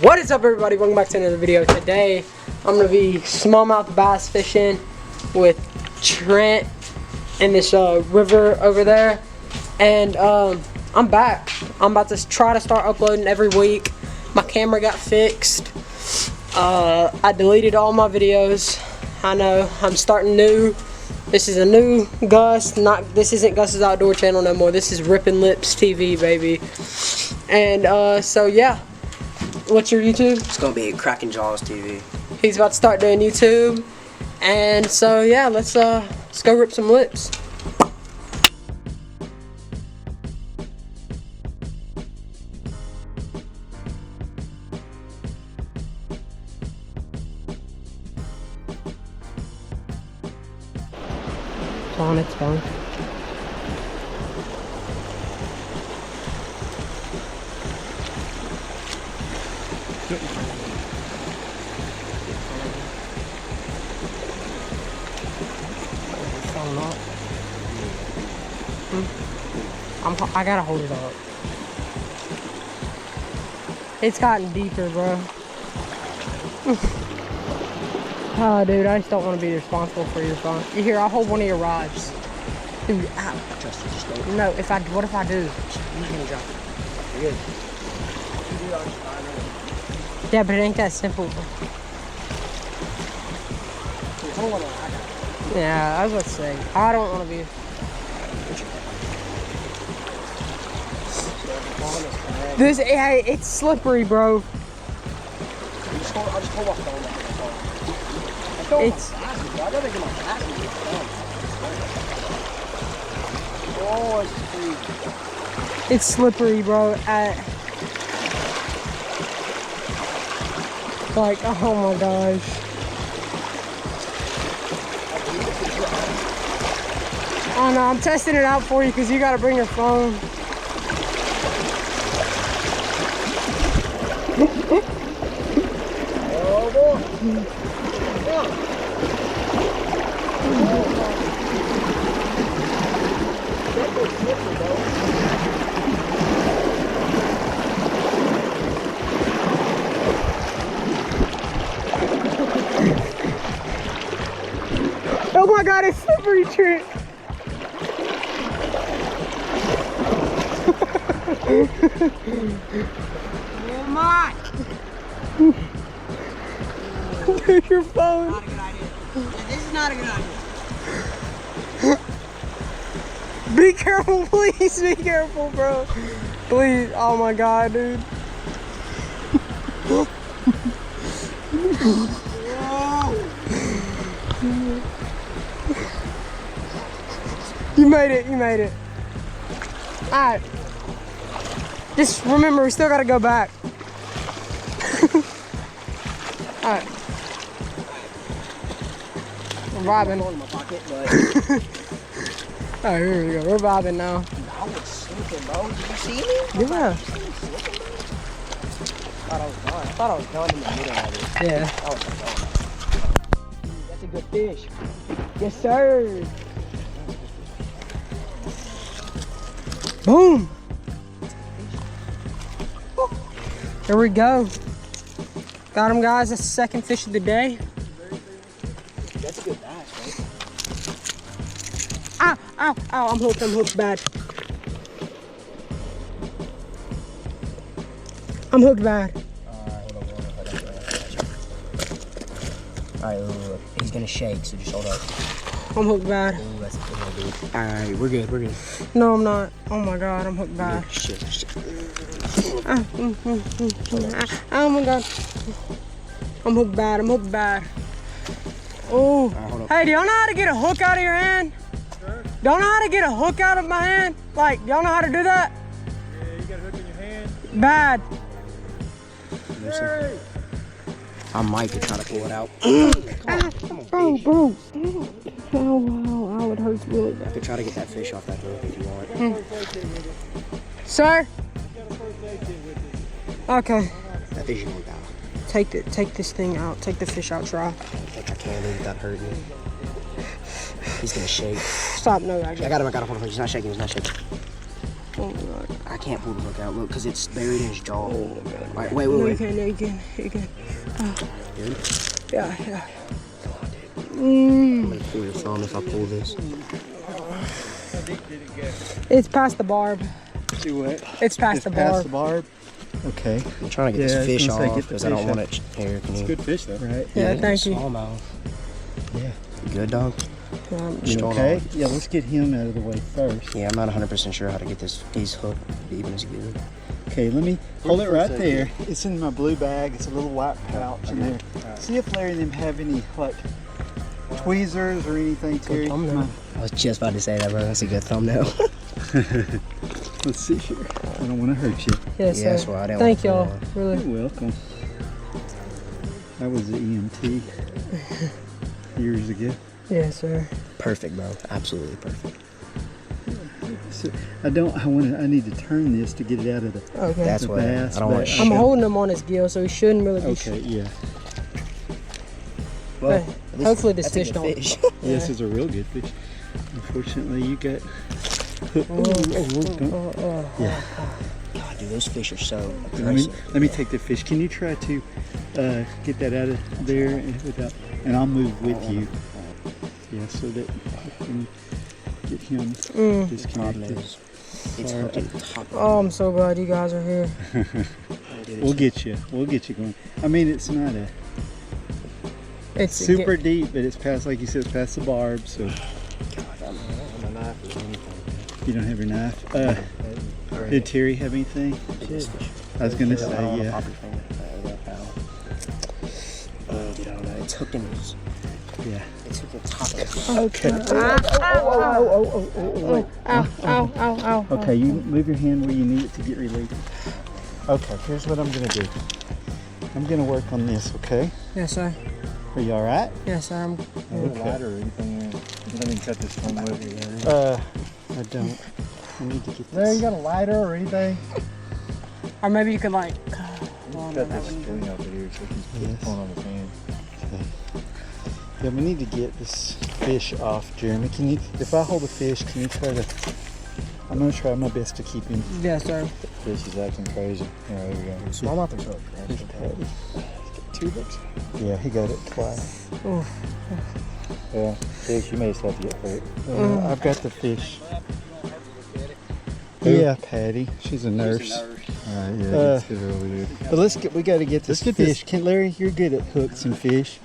What is up, everybody? Welcome back to another video. Today I'm gonna be smallmouth bass fishing with Trent in this river over there, and I'm back. I'm about to try to start uploading every week. My camera got fixed. I deleted all my videos. I know, I'm starting new. This is a new Gus. This isn't Gus's Outdoor Channel no more. This is Rippin' Lips TV, baby. And so yeah. What's your YouTube? It's gonna be Kraken jawsTV. He's about to start doing YouTube, and so yeah, let's go rip some lips. It's on its phone. I gotta hold it up. It's gotten deeper, bro. Oh, dude, I just don't want to be responsible for your phone. Here, I'll hold one of your rods. Dude, ow. Trust you, just don't. No, what if I do? You're gonna drop it. You're good. You do it on your phone. Yeah, but it ain't that simple. Hold on, I got it. Yeah, I was about to say, I don't want to be. This, hey, it's slippery, bro. I'll just hold my phone back. It's. I gotta get my glasses. Oh, It's slippery, bro. Like, oh my gosh. Oh no, I'm testing it out for you because you gotta bring your phone. Oh boy. Oh my god, it's slippery, Trent. Oh my! There's your phone. Not a good idea. Yeah, this is not a good idea. Be careful, please. Be careful, bro. Please. Oh my god, dude. Whoa! You made it. You made it. Alright. Just remember, we still gotta go back. Alright. We're vibing. In my pocket, but Alright, here we go. We're vibing now. I was slipping, bro. Did you see me? Yeah. I thought I was done in the middle of it. Yeah. I was done. That's a good fish. Yes, sir. Boom. Here we go. Got him, guys. That's the second fish of the day. That's a good bass, right? Ow, ow, ow. I'm hooked bad. I'm hooked bad. Alright, hold on. Alright, look. He's gonna shake, so just hold up. I'm hooked bad. Ooh, that's a good one, dude. Alright, we're good. No, I'm not. Oh my god, I'm hooked bad. Shit. Oh my god. I'm hooked bad. Oh. Hold up. Hey, do y'all know how to get a hook out of your hand? Sure. Don't know how to get a hook out of my hand? Like, y'all know how to do that? Yeah, you got a hook in your hand. Bad. Hey! I might could try to pull it out. Come on, Bro. Ow, it hurts really I bad. could try to get that fish off that hook if you want. Sir? Got a first aid kit with it. Okay. That fish is gonna die. Take this thing out. Take the fish out, try. I think I can leave without hurting him. He's gonna shake. Stop, no, I got him, hold on. He's not shaking. Oh my god. I can't pull the hook out. Look, because it's buried in his jaw. All right, wait. No, you can. Oh. Good? Yeah. I'm gonna pull your thumb if I pull this. It's past the barb. See what? It's past the barb. Past the barb. Okay. I'm trying to get this fish off because I don't want it here. It's good fish though. Right. Yeah, thank you. Smallmouth. Yeah. You good, dog? You okay? Yeah, let's get him out of the way first. Yeah, I'm not 100% sure how to get these hooked even as good. Okay, let me hold it right there. It's in my blue bag. It's a little white pouch in there. See if Larry and them have any like tweezers or anything, Terry. I was just about to say that, bro. That's a good thumbnail. Let's see here. I don't want to hurt you. Yes, Yeah, sir. that's why I didn't Thank want y'all. to Really. You're welcome. That was the EMT years ago. Yes, sir. Perfect, bro. Absolutely perfect. So I need to turn this to get it out of the Okay. That's the what bass, I don't want. I'm holding him on his gill, so he shouldn't really be. Okay, yeah. Well, Hey, hopefully this that's a fish good don't. fish. This is a real good fish. Unfortunately, you got. Yeah. God, dude, those fish are so Let aggressive. me take the fish. Can you try to get that out of there and I'll move with you. Yeah, so that we can get him disconnected. It's hooked in the top. Oh, I'm so glad you guys are here. We'll get you going. I mean, it's not a It's super deep, but it's past, like you said, it's past the barb. So God, I don't have a knife or anything. you don't have your knife. Did Terry have anything? I was gonna say, yeah. It's hooked in his. Yeah. It's hooked in the top of his. Okay. Ow. Okay, you move your hand where you need it to get relief. Okay, here's what I'm gonna do. I'm gonna work on this, okay? Yes, sir. Are you alright? Yes, sir. Okay. Lighter or anything. Let me cut this one with you. I don't. I need to get There, this. you got a lighter or anything? Or maybe you could like. Cut this string over here so he's Yes. pulling on his hand. Okay. Yeah, we need to get this fish off, Jeremy. Can you, if I hold the fish, can you try to, I'm gonna try my best to keep him. Yes, sir. Fish is acting crazy. Yeah, there we go. Smallmouth is hooked. Here's Patty. Two hooks? Yeah, he got it twice. Yeah, fish, you may just have to get hurt. I've got the fish. Yeah, Patty. She's a nurse. Alright, yeah, let's get her over here. But we got to get this fish. Larry, you're good at hooks and fish.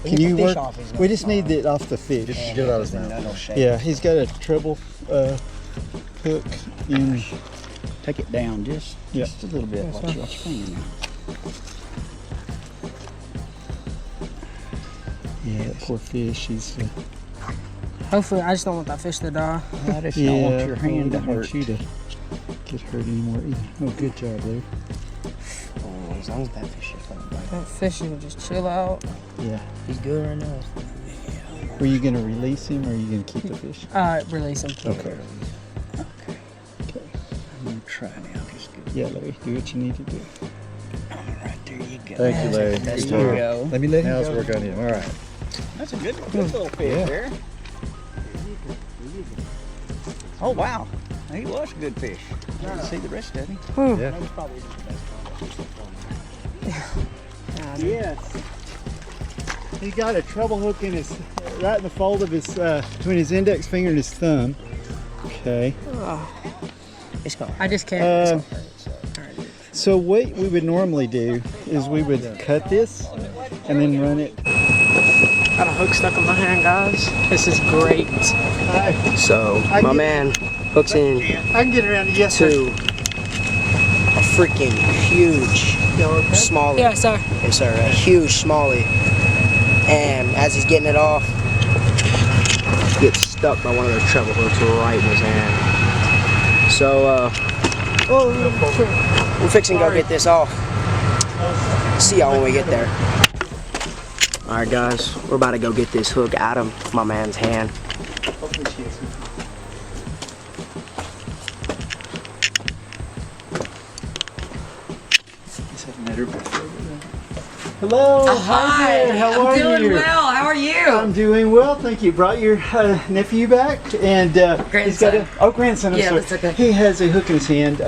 Can you work? We just need it off the fish. Just get it out of his mouth. Yeah, he's got a treble hook in. Take it down just Yeah. a little bit. Watch your finger now. Yeah, that poor fish. He's. Hopefully, I just don't want that fish to die. I just don't want your hand to I don't want hurt. you to get hurt anymore either. Oh, good job, Larry. Oh, as long as that fish is coming back. That fish will just chill out. Yeah. He's good right now. Were you gonna release him, or are you gonna keep the fish? Release him. Okay. Okay. I'm gonna try now. Just good. Yeah, Larry, do what you need to do. Alright, there you go. Thank you, Larry. There Good you job. go. Let me let Now let's work on him. Alright. That's a good little fish Yeah. there. Oh wow, he was a good fish. I didn't see the rest of him. Yeah. Yes. He got a treble hook in his, right in the fold of his, between his index finger and his thumb. Okay. It's gone. I just can't. So what we would normally do is we would cut this and then run it. Got a hook stuck in my hand, guys. This is great. So my man hooks in I can get around to yes, to a freaking huge smallie. Yes, sir. Yes, sir. A huge smallie. And as he's getting it off, he gets stuck by one of those treble hooks right in his hand. So we're fixing to go get this off. See y'all when we get there. Alright guys, we're about to go get this hook out of my man's hand. guess I've met her before. Hello. Hi. There. How are I'm doing you? well. How are you? I'm doing well, thank you. Brought your nephew back, and he's got a grandson. I'm sorry. That's okay. He has a hook in his hand.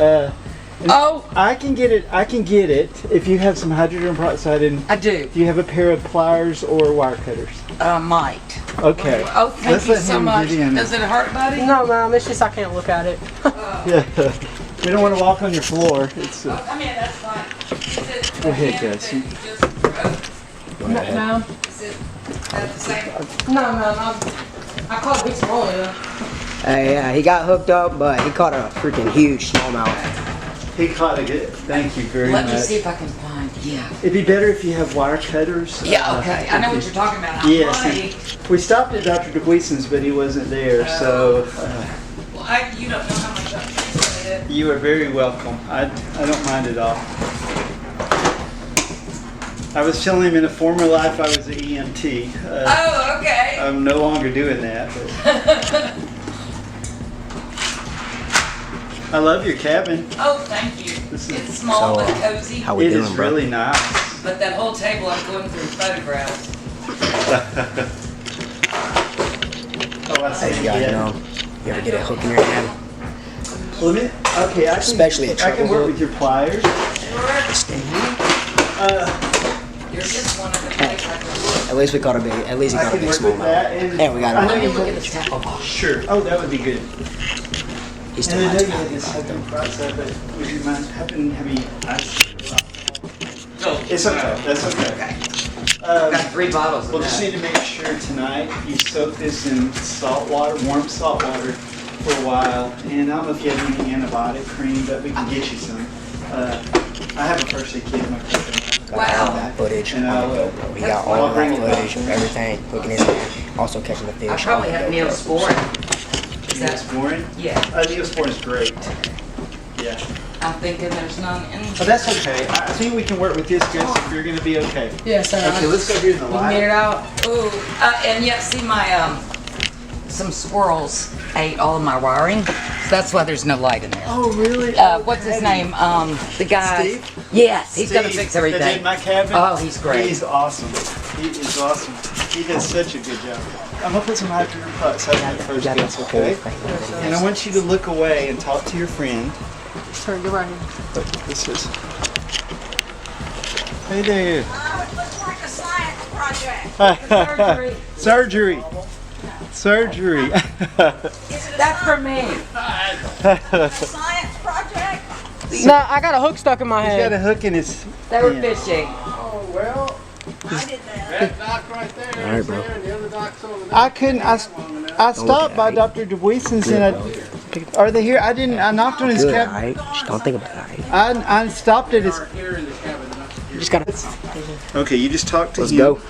Oh, I can get it. I can get it if you have some hydrogen peroxide and. I do. Do you have a pair of pliers or wire cutters? Might. Okay. Oh, thank Let's you let so him much. get in. Does it hurt, buddy? No, Mom, it's just I can't look at it. Yeah. We don't want to walk on your floor. It's. I mean, that's fine. Is it Go ahead, hand Gus. that you just broke? Ma'am? Is it that the same? No, Ma'am, I caught a big smallmouth. Yeah, he got hooked up, but he caught a freaking huge smallmouth. He caught a good. Thank you very Let much. me see if I can find. Yeah. It'd be better if you have wire cutters. Yeah. Okay. I know what you're talking about. I'm Yes. ready. We stopped at Dr. DeWeeson's, but he wasn't there, so Well, you don't know how much I appreciate it. you are very welcome. I don't mind at all. I was telling him in a former life I was an EMT. Oh, okay. I'm no longer doing that. But I love your cabin. Oh, thank you. This is- It's small So, but cozy. How we It doing, is bro? really nice. But that whole table, I'm going through photographs. Oh, I see. Hey, you guys know, you ever get a hook in your hand? Let me. Okay, I can. Especially a I can treble work hook. with your pliers. You're just one of the things I can At least we caught a big. At least he I caught a can big work with that. smallmouth. And we got I him. know Let me you look at the tackle box. Sure. Oh, that would be good. He's And still I know not you had this second process, but would you mind having ice? It's okay. That's okay. I've got 3 bottles of We'll just that. need to make sure tonight you soak this in salt water, warm salt water, for a while. And I don't know if you have any antibiotic cream, but we can get you some. I have a first aid kit in my car. Got all that footage on the GoPro. He got all of that footage of everything, hooking his hand, also catching the fish. I probably on the have GoPro. Neosporin. Is that? Neosporin? Yeah. Neosporin is great. Yeah. I'm thinking there's none in. But that's okay. I think we can work with this, Gus, if you're going to be okay. Yeah, sir. Okay, let's go here in the You can get it light. out. Ooh, and yet, see my some squirrels ate all of my wiring. So that's why there's no light in there. Oh, really? What's his name? The guy. Steve? Yes, he's gonna Steve, fix that everything. did my cabin. Oh, he's great. He's awesome. He is awesome. He does such a good job. I'm gonna put some hydrogen peroxide in the first, Gus, okay? And I want you to look away and talk to your friend. Sir, get right here. This is. Hey there. It looks like a science project. Surgery. Surgery. Is it a That's for me. science project? No, I got a hook stuck in my He's got a head. hook in his. They were hand. fishing. I did that. All right, bro. I couldn't. I stopped by Dr. DeWeeson's and are they here? I didn't. I knocked on his Good, cabin. alright? Just don't think about it, alright? I stopped at his. You just gotta. Okay, you just talk to Let's him. go.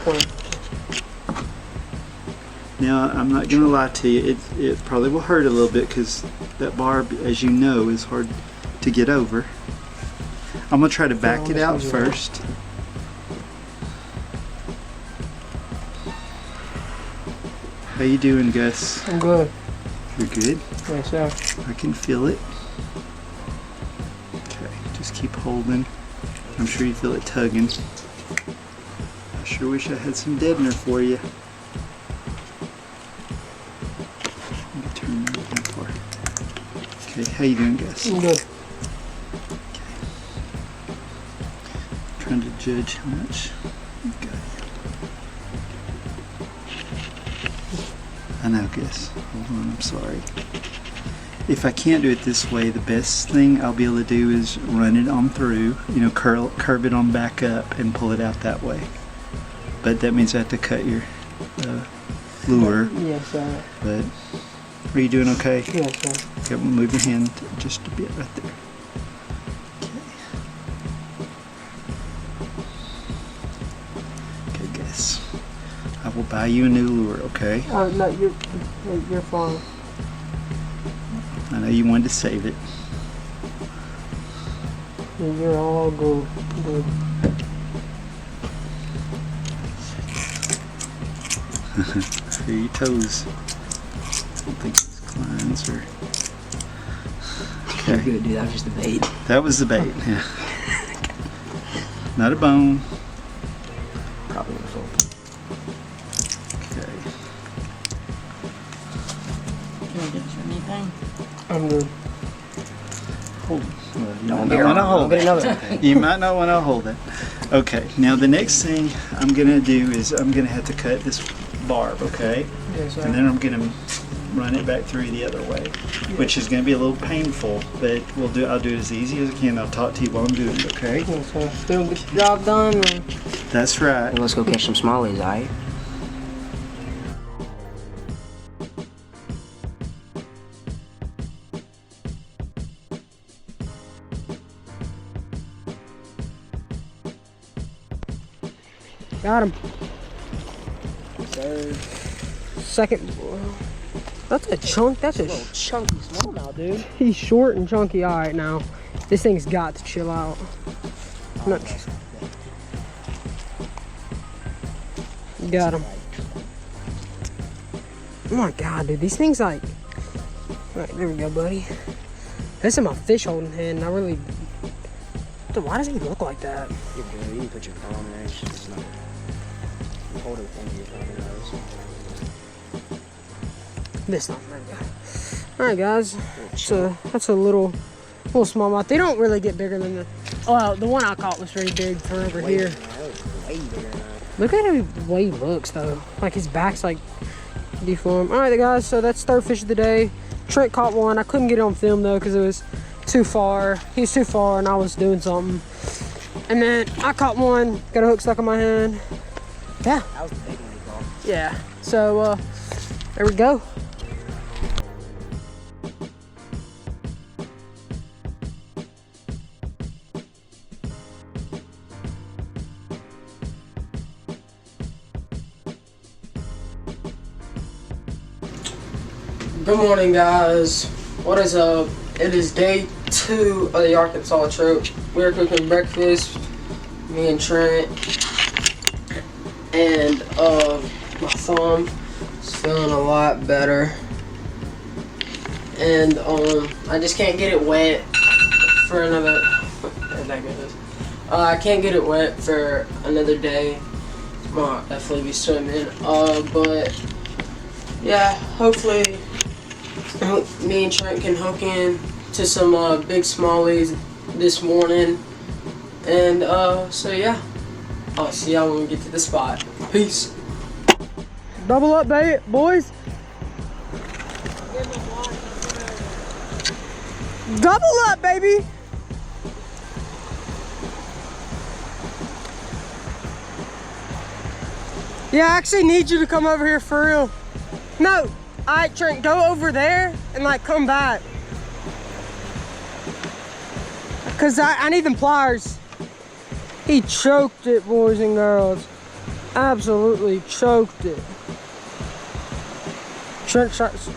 Now, I'm not gonna lie to you. It probably will hurt a little bit because that barb, as you know, is hard to get over. I'm gonna try to back it out first. How you doing, Gus? I'm good. You're good? Yes, sir. I can feel it. Okay, just keep holding. I'm sure you feel it tugging. I sure wish I had some deadener for you. Let me turn that far. Okay, how you doing, Gus? I'm good. Trying to judge how much you got. I know, Gus. Hold on, I'm sorry. If I can't do it this way, the best thing I'll be able to do is run it on through, you know, curve it on back up and pull it out that way. But that means I have to cut your lure. Yes, sir. But are you doing okay? Yes, sir. Okay, we'll move your hand just a bit right there. Okay, Gus. I will buy you a new lure, okay? Oh no, you're fine. I know you wanted to save it. You're all good. Good. Feel your toes. I don't think these clients are. You're good, dude. That was just a bait. That was the bait, yeah. Not a bone. Probably gonna fold. Okay. You want to get you anything? I'm good. Hold it. Well, you Don't might get not want to wrong. hold Don't get it. another. You might not want to hold it. Okay, now the next thing I'm gonna do is I'm gonna have to cut this barb, okay? Yes, sir. And then I'm gonna run it back through the other way, which is gonna be a little painful, but I'll do it as easy as I can. I'll talk to you while I'm doing it, okay? Yes, sir. Still get the job done. Man. That's right. Let's go catch some smallies, alright? Got him. Second. That's a chunk. That's a Chunky smallmouth, dude. He's short and chunky. All right, now this thing's got to chill out. Got him. Oh my god, dude, these things like. All right, there we go, buddy. This is my fish holding hand. And I really. Dude, why does he look like that? You're good. You can put your phone in there. It's just not. You hold it with one of your phone nose. This not very good. All right, guys. That's a little smallmouth. They don't really get bigger than the. Well, the one I caught was very big for over here. Way bigger than that. Look at the way he looks, though. Like his back's like deformed. All right, guys. So that's third fish of the day. Trent caught one. I couldn't get it on film though because it was too far. He was too far, and I was doing something. And then I caught one. Got a hook stuck in my hand. Yeah. That was the big one he caught. Yeah. So there we go. Good morning, guys. What is up? It is day 2 of the Arkansas trip. We're cooking breakfast, me and Trent, and my thumb is feeling a lot better. And I just can't get it wet for another. That goes. I can't get it wet for another day. I'll definitely be swimming. But yeah, hopefully. Me and Trent can hook in to some big smallies this morning, and so yeah, I'll see y'all when we get to the spot. Peace. Double up, boys. Double up, baby. Yeah, I actually need you to come over here for real. No. Alright, Trent, go over there and like come back. Cause I need them pliers. He choked it, boys and girls. Absolutely choked it. Trent starts.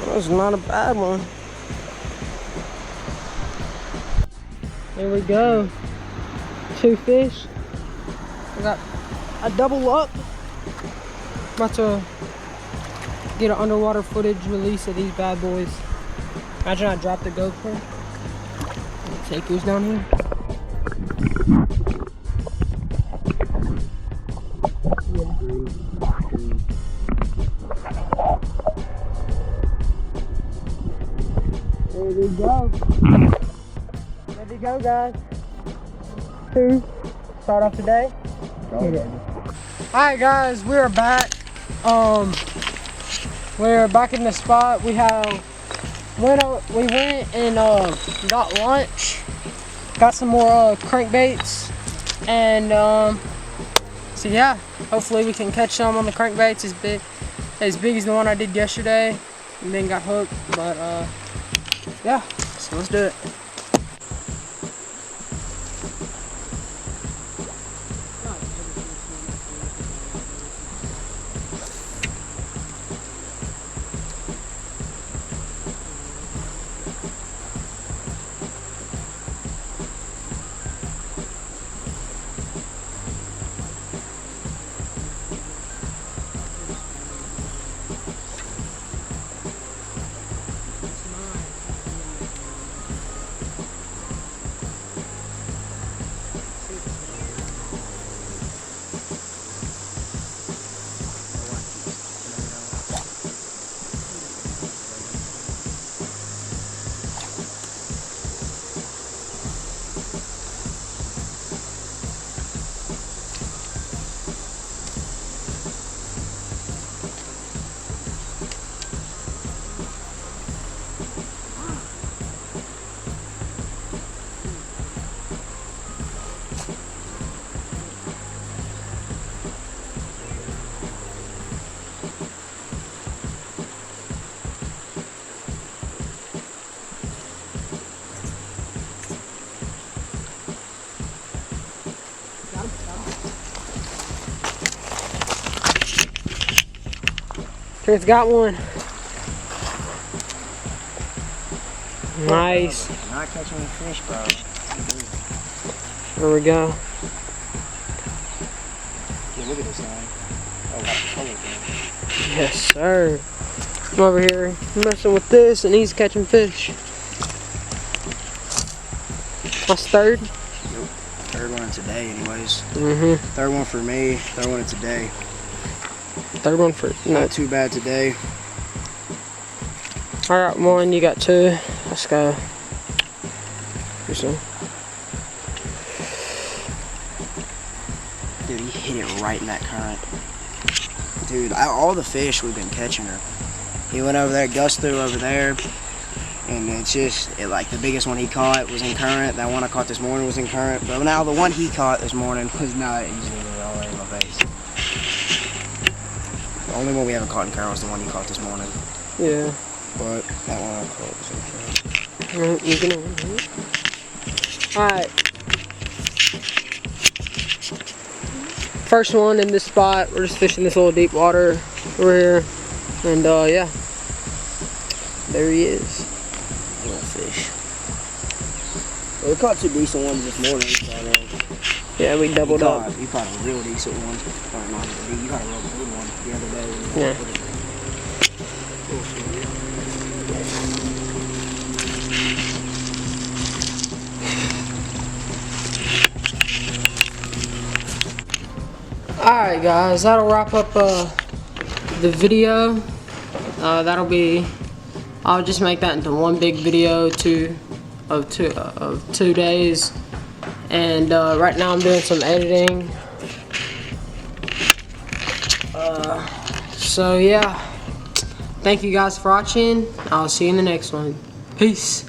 That's not a bad one. There we go. 2 fish. I got a double up. About to get an underwater footage release of these bad boys. Imagine I dropped the GoPro. Take yours down here. There we go. Ready to go, guys. 2. Start off today. Alright, guys, we are back. We're back in the spot. We went and got lunch. Got some more crankbaits, and so yeah, hopefully we can catch some on the crankbaits as big as the one I did yesterday, and then got hooked. But yeah, so let's do it. Trent's got one. Nice. Not catching any fish, bro. There we go. Yeah, look at this thing. Oh, got the color thing. Yes, sir. I'm over here messing with this and he's catching fish. That's third. Yep. Third one of today, anyways. Mm-hmm. Third one for me. Third one of today. Third one for Not too bad today. I got one, you got two. Let's go. Here's some. Dude, he hit it right in that current. Dude, all the fish we've been catching her. He went over there, Gus threw over there, and it's just, like the biggest one he caught was in current. That one I caught this morning was in current. But now the one he caught this morning was not easily all right in my face. The only one we haven't caught in current was the one he caught this morning. Yeah. But that one I caught was in current. Alright. First one in this spot. We're just fishing this little deep water over here. And yeah. There he is. Little fish. Well, we caught two decent ones this morning. So, Yeah, we doubled up. You caught a real decent one. Or not, you caught a real good one the other day. Yeah. Alright guys, that'll wrap up the video. I'll just make that into one big video of two days. And right now I'm doing some editing. So yeah, thank you guys for watching. I'll see you in the next one. Peace.